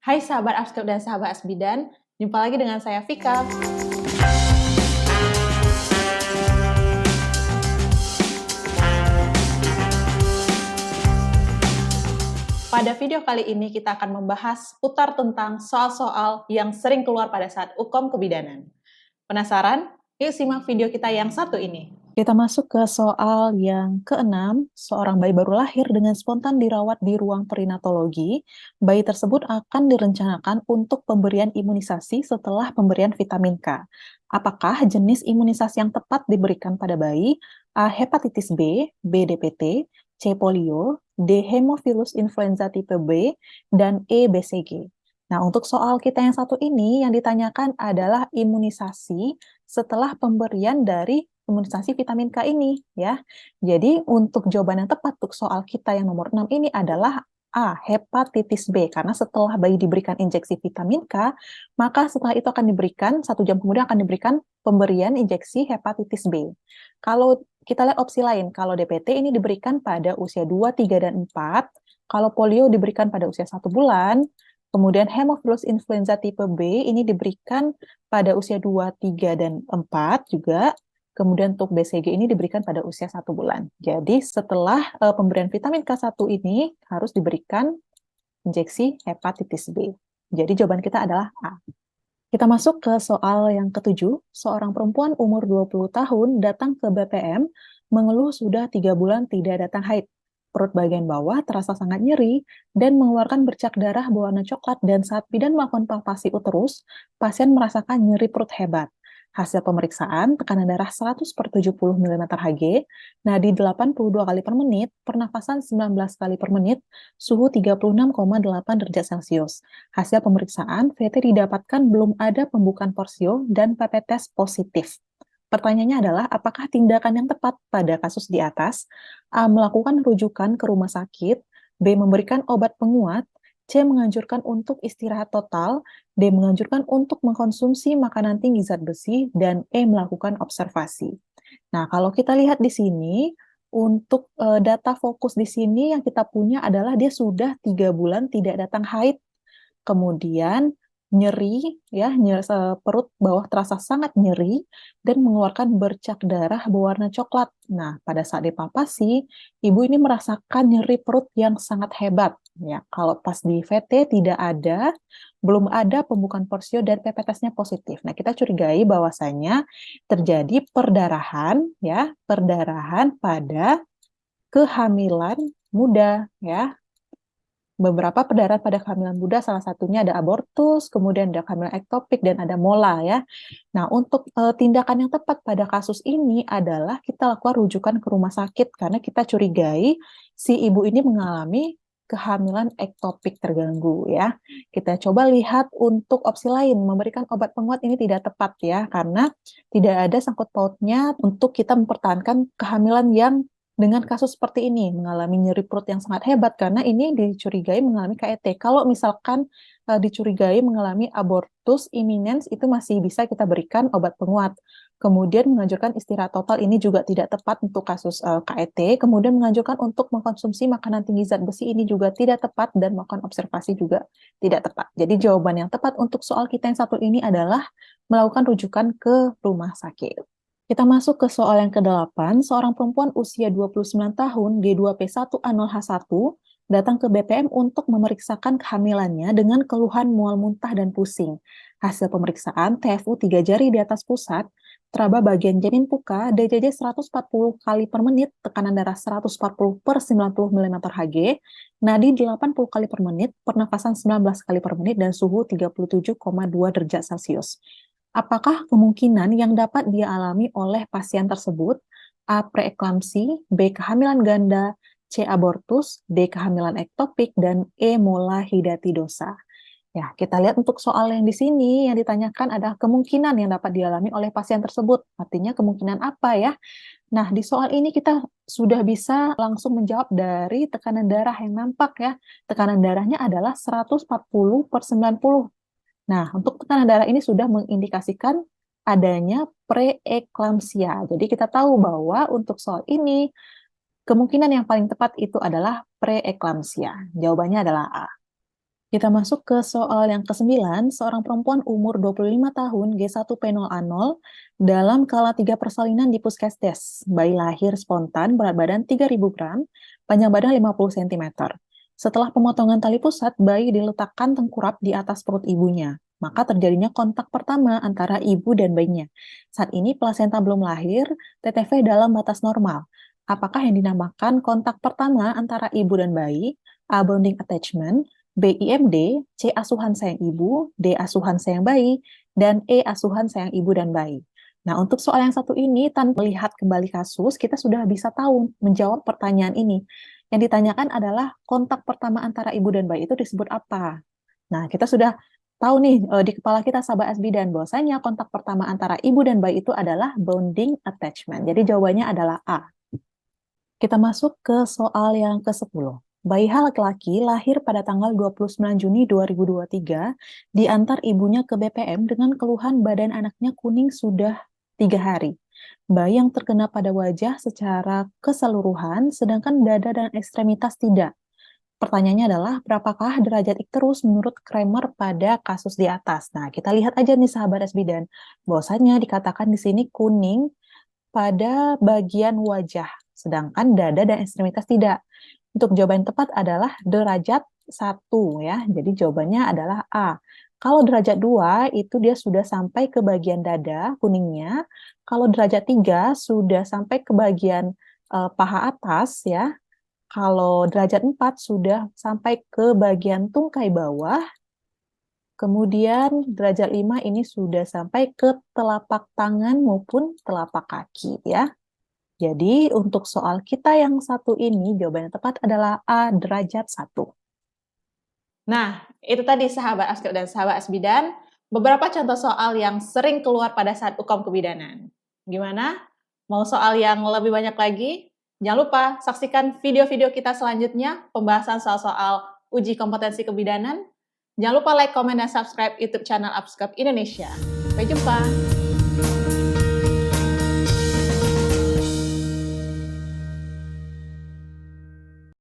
Hai sahabat Abskep dan sahabat Asbidan, jumpa lagi dengan saya Vika. Pada video kali ini kita akan membahas putar tentang soal-soal yang sering keluar pada saat Ukom Kebidanan. Penasaran? Yuk simak video kita yang satu ini. Kita masuk ke soal yang keenam. Seorang bayi baru lahir dengan spontan dirawat di ruang perinatologi. Bayi tersebut akan direncanakan untuk pemberian imunisasi setelah pemberian vitamin K. Apakah jenis imunisasi yang tepat diberikan pada bayi? A. Hepatitis B, B. DPT, C. Polio, D. Hemophilus influenza tipe B, dan E. BCG. Nah, untuk soal kita yang satu ini, yang ditanyakan adalah imunisasi setelah pemberian dari imunisasi vitamin K ini, ya. Jadi, untuk jawaban yang tepat untuk soal kita yang nomor 6 ini adalah A. Hepatitis B, karena setelah bayi diberikan injeksi vitamin K, maka setelah itu akan diberikan, 1 jam kemudian akan diberikan pemberian injeksi hepatitis B. Kalau kita lihat opsi lain, kalau DPT ini diberikan pada usia 2, 3, dan 4, kalau polio diberikan pada usia 1 bulan, kemudian hemophilus influenza tipe B ini diberikan pada usia 2, 3, dan 4 juga. Kemudian untuk BCG ini diberikan pada usia 1 bulan. Jadi setelah pemberian vitamin K1 ini harus diberikan injeksi hepatitis B. Jadi jawaban kita adalah A. Kita masuk ke soal yang ketujuh. Seorang perempuan umur 20 tahun datang ke BPM mengeluh sudah 3 bulan tidak datang haid. Perut bagian bawah terasa sangat nyeri dan mengeluarkan bercak darah berwarna coklat, dan saat bidan melakukan palpasi uterus, pasien merasakan nyeri perut hebat. Hasil pemeriksaan, tekanan darah 100/70 mm Hg, nadi 82 kali per menit, pernafasan 19 kali per menit, suhu 36,8 derajat Celcius. Hasil pemeriksaan, VT didapatkan belum ada pembukaan porsio dan PP test positif. Pertanyaannya adalah, apakah tindakan yang tepat pada kasus di atas? A. Melakukan rujukan ke rumah sakit, B. Memberikan obat penguat, C. Menganjurkan untuk istirahat total, D. Menganjurkan untuk mengkonsumsi makanan tinggi zat besi, dan E. Melakukan observasi. Nah, kalau kita lihat di sini, untuk data fokus di sini yang kita punya adalah dia sudah 3 bulan tidak datang haid, kemudian nyeri, ya, perut bawah terasa sangat nyeri dan mengeluarkan bercak darah berwarna coklat. Nah, pada saat dipalpasi, ibu ini merasakan nyeri perut yang sangat hebat. Ya, kalau pas di VT tidak ada, belum ada pembukaan porsio dan PP testnya positif. Nah, kita curigai bahwasanya terjadi perdarahan, ya, perdarahan pada kehamilan muda, ya. Beberapa perdarahan pada kehamilan muda, salah satunya ada abortus, kemudian ada kehamilan ektopik, dan ada mola, ya. Nah, untuk tindakan yang tepat pada kasus ini adalah kita lakukan rujukan ke rumah sakit, karena kita curigai si ibu ini mengalami kehamilan ektopik terganggu, ya. Kita coba lihat untuk opsi lain, memberikan obat penguat ini tidak tepat, ya, karena tidak ada sangkut pautnya untuk kita mempertahankan kehamilan yang dengan kasus seperti ini, mengalami nyeri perut yang sangat hebat, karena ini dicurigai mengalami KET. Kalau misalkan dicurigai mengalami abortus imminens, itu masih bisa kita berikan obat penguat. Kemudian menganjurkan istirahat total, ini juga tidak tepat untuk kasus KET. Kemudian menganjurkan untuk mengkonsumsi makanan tinggi zat besi, ini juga tidak tepat, dan melakukan observasi juga tidak tepat. Jadi jawaban yang tepat untuk soal kita yang satu ini adalah melakukan rujukan ke rumah sakit. Kita masuk ke soal yang ke-8. Seorang perempuan usia 29 tahun, G2P1A0H1, datang ke BPM untuk memeriksakan kehamilannya dengan keluhan mual muntah dan pusing. Hasil pemeriksaan, TFU 3 jari di atas pusat, teraba bagian janin puka, DJJ 140 kali per menit, tekanan darah 140/90 mm Hg, nadi 80 kali per menit, pernafasan 19 kali per menit, dan suhu 37,2 derajat Celcius. Apakah kemungkinan yang dapat dia alami oleh pasien tersebut? A. Preeklamsi, B. Kehamilan ganda, C. Abortus, D. Kehamilan ektopik, dan E. Mola hidatidosa. Ya, kita lihat untuk soal yang di sini yang ditanyakan adalah kemungkinan yang dapat dialami oleh pasien tersebut. Artinya kemungkinan apa, ya? Nah, di soal ini kita sudah bisa langsung menjawab dari tekanan darah yang nampak, ya. Tekanan darahnya adalah 140/90. Nah, untuk tekanan darah ini sudah mengindikasikan adanya preeklamsia. Jadi kita tahu bahwa untuk soal ini, kemungkinan yang paling tepat itu adalah preeklamsia. Jawabannya adalah A. Kita masuk ke soal yang ke-9, seorang perempuan umur 25 tahun G1P0A0 dalam kala 3 persalinan di Puskesdes. Bayi lahir spontan, berat badan 3.000 gram, panjang badan 50 cm. Setelah pemotongan tali pusat, bayi diletakkan tengkurap di atas perut ibunya. Maka terjadinya kontak pertama antara ibu dan bayinya. Saat ini plasenta belum lahir, TTV dalam batas normal. Apakah yang dinamakan kontak pertama antara ibu dan bayi, A. Bonding attachment, BIMD, C. Asuhan sayang ibu, D. Asuhan sayang bayi, dan E. Asuhan sayang ibu dan bayi. Nah, untuk soal yang satu ini, tanpa melihat kembali kasus, kita sudah bisa tahu menjawab pertanyaan ini. Yang ditanyakan adalah kontak pertama antara ibu dan bayi itu disebut apa? Nah, kita sudah tahu nih di kepala kita sahabat Asbidan bahwasanya kontak pertama antara ibu dan bayi itu adalah bonding attachment. Jadi jawabannya adalah A. Kita masuk ke soal yang ke-10. Bayi laki-laki lahir pada tanggal 29 Juni 2023 diantar ibunya ke BPM dengan keluhan badan anaknya kuning sudah 3 hari. Bayi yang terkena pada wajah secara keseluruhan, sedangkan dada dan ekstremitas tidak. Pertanyaannya adalah, berapakah derajat ikterus menurut Kramer pada kasus di atas? Nah, kita lihat aja nih sahabat Asbidan, bahwasanya dikatakan di sini kuning pada bagian wajah, sedangkan dada dan ekstremitas tidak. Untuk jawaban tepat adalah derajat 1 ya. Jadi jawabannya adalah A. Kalau derajat 2 itu dia sudah sampai ke bagian dada kuningnya. Kalau derajat 3 sudah sampai ke bagian paha atas ya. Kalau derajat 4 sudah sampai ke bagian tungkai bawah. Kemudian derajat 5 ini sudah sampai ke telapak tangan maupun telapak kaki ya. Jadi untuk soal kita yang satu ini jawaban yang tepat adalah A, derajat 1. Nah, itu tadi sahabat Askep dan sahabat Asbidan, beberapa contoh soal yang sering keluar pada saat UKOM kebidanan. Gimana? Mau soal yang lebih banyak lagi? Jangan lupa saksikan video-video kita selanjutnya, pembahasan soal-soal uji kompetensi kebidanan. Jangan lupa like, komen, dan subscribe YouTube channel Abskep Indonesia. Sampai jumpa!